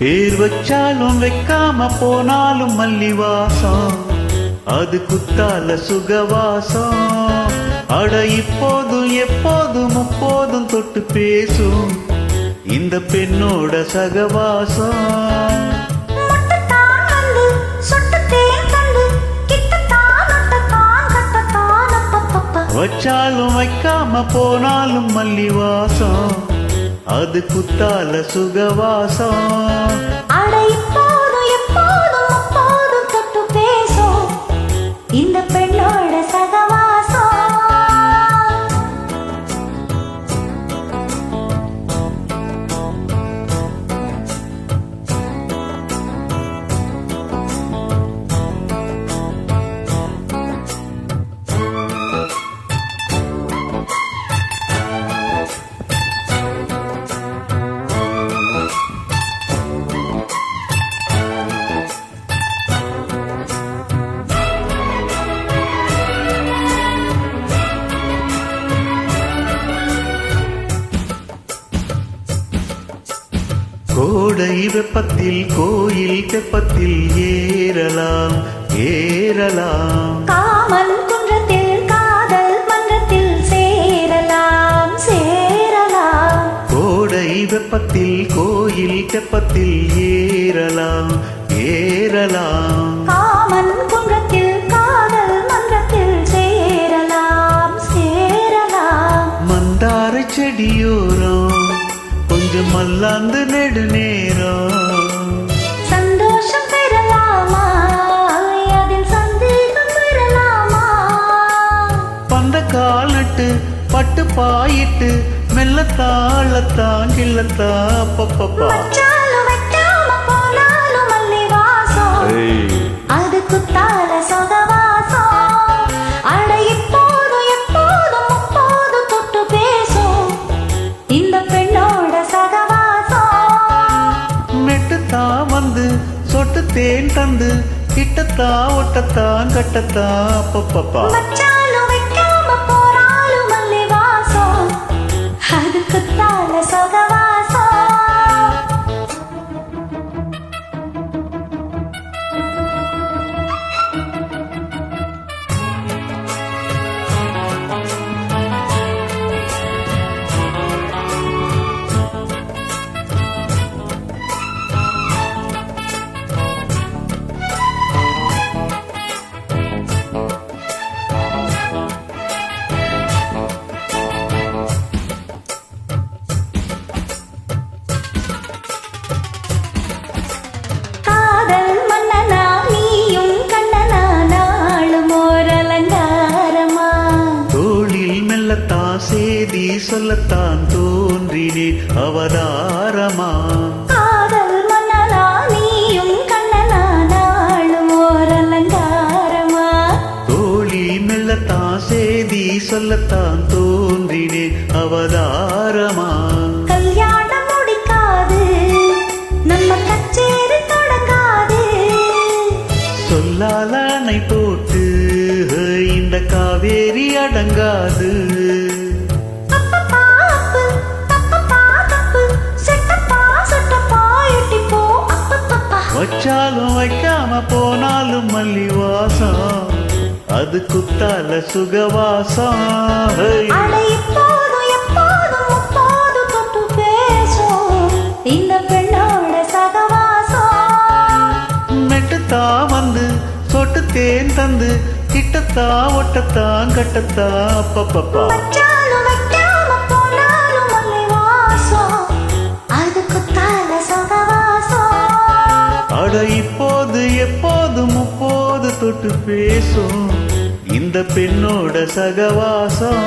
பேர் வச்சாலும் வைக்காம போனாலும் மல்லிவாசம், அது குத்தால சுகவாசம். அட இப்போதும் எப்போதும் முப்போதும் தொட்டு பேசும் இந்த பெண்ணோட சகவாசம். வச்சாலும் வைக்காம போனாலும் மல்லிவாசம், அது குத்தால சுகவாசம். அட இப்போதும் எப்போதும் முப்போதும் தொட்டு பேசும் இந்த பெண்ணோட சகவாசம். கோடை வெப்பத்தில் கோயில் தெப்பத்தில் ஏறலாம் ஏறலாம், காமன் குன்றத்தில் காதல் மன்றத்தில் சேரலாம் சேரலாம். கோடை வெப்பத்தில் கோயில் தெப்பத்தில் ஏறலாம் ஏறலாம், காமன் குன்றத்தில் காதல் மன்றத்தில் சேரலாம் சேரலாம். மந்தார செடியோரம் கொஞ்சம் மல்லாந்து நெடுநேரம், சந்தோஷம் பெறலாமா அதில் சந்தேகம் பெறலாமா. பந்த கால் நட்டு பட்டு பாயிட்டு மெல்லத்தாளத்தான் கிள்ளத்தா பப்பப்பா. வச்சாலும் வைக்காம போனாலும் மல்லிவாசம், அது குத்தால சுகவாசம். அட இப்போதும் எப்போதும் முப்போதும் தொட்டு பேசும் இந்த பெண்ணோட சகவாசம். மெட்டுத்தா வந்து சொட்டு தேன் தந்து கிட்டத்தா ஒட்டத்தான் கட்டத்தா பப்பப்பா. வச்சாலும் வைக்காம போனாலும் மல்லிவாசம், அது குத்தால சுகவாசம். சேதி சொல்லத்தான் தோன்றினேன் அவதாரமா. காதல் மன்னனா நீயும் கண்ணனா நாளும் ஓர் அலங்காரமா. தோழி மெல்லத்தான் சேதி சொல்லத்தான் தோன்றினேன் அவதாரமா. கல்யாணம் முடிக்காது நம்ம கச்சேரி தொடங்காது, சொல்லால அணை போட்டு இந்த காவேரி அடங்காது. வச்சாலும் வைக்காம போனாலும் மல்லிவாசம், அது குத்தால சுகவாசம். அட இப்போதும் எப்போதும் முப்போதும் தொட்டு பேசும் இந்த பெண்ணோட சகவாசம். மெட்டுத்தா வந்து சொட்டு தேன் தந்து கிட்டத்தா ஒட்டத்தான் கட்டத்தா பப்பப்பா. வச்சாலும் வைக்காம போனாலும் மல்லிவாசம், அது குத்தால சுகவாசம். அட இப்போது எப்போது முப்போது தொட்டு பேசும் இந்த பெண்ணோட சகவாசம்.